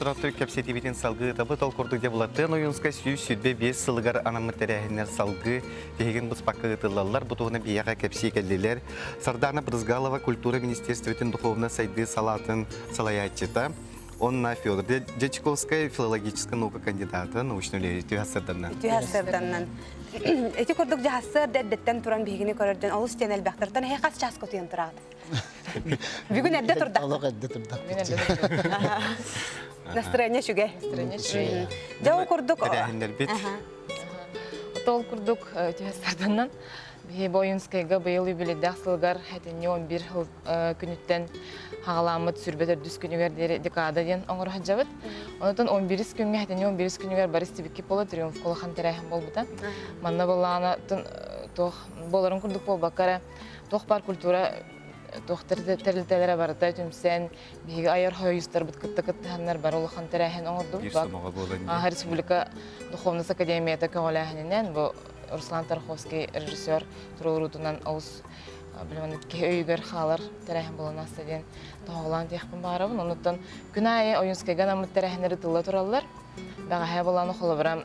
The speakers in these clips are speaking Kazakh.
Тұрақтыр кәпсетебетін салғы табы толқырды деп олаттын ойынсқа сүйбе 5 сылғар анамыттарәхінер салғы дегеген бұз паққы ұтылалар бұтығына бияға кәпсе кәлелер. Сардана Брызгалова культура министерстветін духовна сайды салатын салаятчыта. Онна Федор Дячковская филологическая наука кандидата научный тюхасырданнан. Тюхасырданнан. Эти көрдік жахасыр дәддеттен тұран бейгіне көрерден олыс тен әлбәқтірден хейқас час көтейін тұрады. Бүгін әдді тұрдақ. Аллах әдді тұрдақ. Настроение шүге. Жау көрдік. Тәрәхіндер бет. Отол көрдік тюхасырданнан. Бойынскайға бұйыл юбилейді ақсылғар әтіне 11 күніттен хағаламыд сүрбетер дүс күнігер декада ден оңыр хаджабыд. Онытын 11 күнге әтіне 11 күнігер барыс тибікке болы триумф қолыған тәрәхім бол бұта. Манна болағына боларын күрдік бол баққара тоқ бар культура тоқ тәрілтелері барыта түмсен бейгі айыр хойыстар бұд кітті-кіттіғанлар бар олыған тәрәхін оңырды. Республика Духовность Академията көғіләхінінен бұл Руслан Тарховский режиссер турурутунан ауыз білімінетке өйгер қалар тәрәхін болын астаден тоғылан тияқпын бағарабын. Онықтан күн айы ойынскайға намыт тәрәхінері тылла тұралылар. Бәға хай боланы қолы бірам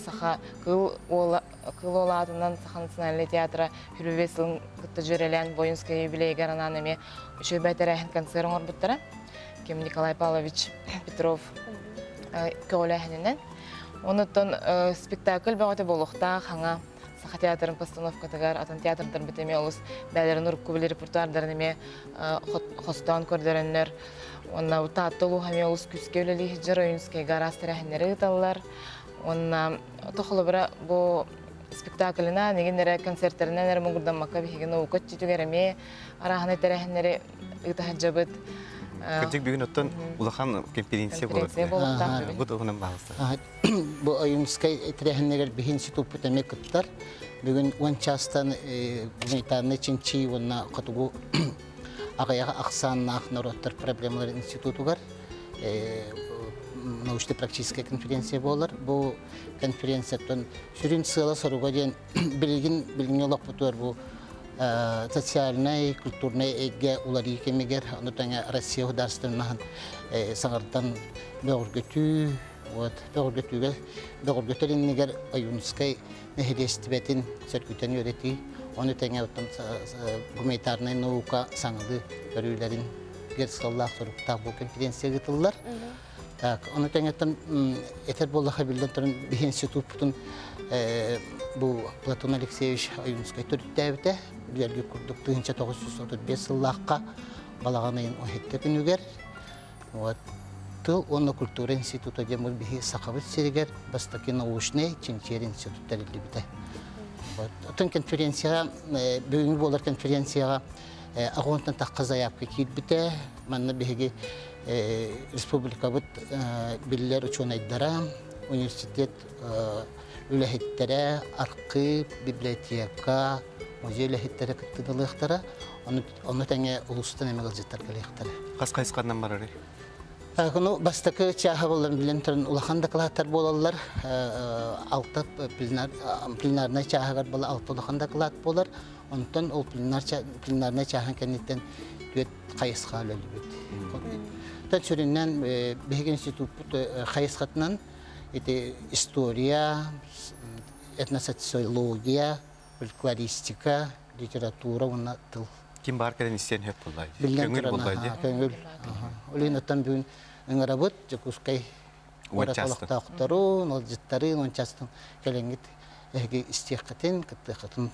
сақа қыл олатынан Саха национальный театра хүрбесілін күтті жүрелен бойынскай юбилейгер анан әме үшөйбәй тәрәхін концерт оңыр бұттара. Кем Николай Павлович Петров көғіләхінінен. Онуттан спектакль бағыты болуқта қаңа Саха театрын постановкатығар, атын театрдар бітеме олыс бәлерін ұрып көбілі репортуардар неме қостан көрдерінлер. Онна таттылу хаме олыс күске өлелі жыр ойынскай гарас тәрәхінері ұталылар. Онна тұқылы бірі бұл спектакліна негендері концерттерінен әрі мұңғырдан мақа бігені оқыт жетігереме арағаны тәрәхінері ұтахаджабыд. Кәтек бүгін өттін ұлақан конференция болады. Бұл оғынан бағылсы. Бұл ойынскай тәрәхінегер бігенсі тұппыт әмек күттар. Бүгін 10 частан гуманитарны чинчи онна қатуғу ағаяға ақсанына ақнароттар проблемалар институтуғар. Научно-практическая конференция болар. Бұл конференциятын сүрін сыла соруға ден білген олақ бұтуар бұл социальный, культурный эге улари кемегер, онутаңа Россия государственного саңардан бөгіргөтөліннегер ойынскай нехедестібетін сөркүтен өреті, онутаңа гуманитарный наука саңылы көрілерін герсаллақ сұрыптақ бұл конференция ғытылылар. Онутаңа етер болаға білден тұрын бігенсі тұппытын бұл Платон Алексеевич ойынскай түрттәбіті, Үлерге күрдік 1935 сыллаққа балағанайын ойетті күнігер. Тыл оны культура институты демір бігі сақабыт серігер, бастаки научный чинчер институттар елі біті. Отын конференцияға, бүгінгі болар конференцияға ағуынтын таққа заяпқа кейт біті. Манна бігі республика бұд білілер ученайдара, университет үләхеттері, арқы, библиотека, музей үләхеттері күттіділіқтері, оны тәңе ұлыстан әмі ғылжеттер кәліқтері. Қас-қайсқаннан бар әрі? Бастықы чағы боларын білен тұрын ұлақан дақылаттар болалар, алты пленарна чағығар болы алты ұлақан дақылат болар, онтан ол пленарна чағын кәнеттен өт қайысқа өлі бет. Тән сүріннен бейген институт қайысқатынан история, этносоциология, фольклористика, литература, онна тыл. Кем бар кәден істен өп болай? Көңіл болай? Көңіл. Олейін оттан бүгін өңір абыт, жүкускай оратолықта оқтарын, ол жыттарын, ончастың кәленгет әге істеққатын, күтті қатын.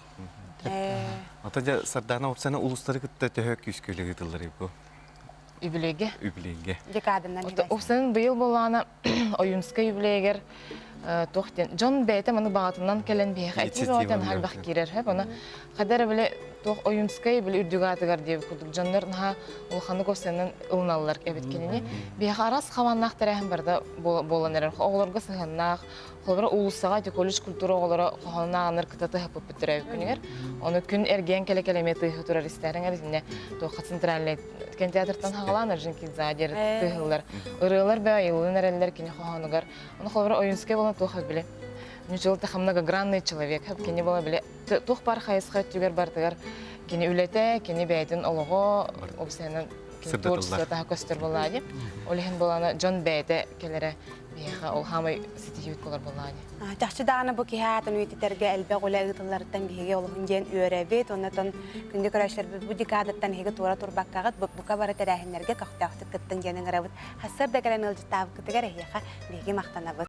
Отан Сардана опсаны ұлыстары күтті төхөк күскөлі ғытылар ебі? Юбилейге? Юбилейге. Декадынан юбилейге. Опсанын бұйыл болағына ойынска юбилейгер тоқтен. Жон бәйті мұны бағатынан кәлін бейік. Әйтсіз оғатан халбақ керер. Оны қадар біле тоқ ойынскай біле үрдігатығар деп күрдік. Жонларына ұлғаны көпсенін ұлыналылар әбеткеніне. Бейік арас қаваннақ тәрәхін барда болан әрін. Оғыларға сығаннақ, қолбара ұлысаға колледж культура оғылары қоғанына ағаныр кітаты ғапып біттір әйіп күнігер. Оны күн әрген кәлі-кәлеме тұйғы тұрар істәрін әрізінде тоққа центральный театртан хағалан әржін кезадер тұйғылар. Үрілер бәй айылын әрелер кені қоғанығар. Оны қолбара ойынскай болан тоқ біле. Нючылы тақымнағы гранный человек, кені бола біле. Тоқ бар қайысқа өттігер бартығар. Кені үлеті, кені бәйтін олығы, опсайынан Сырдатылар. творчество тағы көстер болады. Олеген боланы Джон Бэйте келері бияға ол хамай сетихивит колар болады. Жақшы дағаны бұл кейхатын өйтетерге әлбәқ олай ұтыларыттан бігі олығын ден үйерәбет, оннатон күнді көрәшілер бұл декадаттан хеге тура турбаққағыт бұқа бары тәрәхінлерге қақтақтық кіттің денің ғырабыт. Хасыр да кәрән ұлжы табы күтігер әйеға бігі мақтанабыт.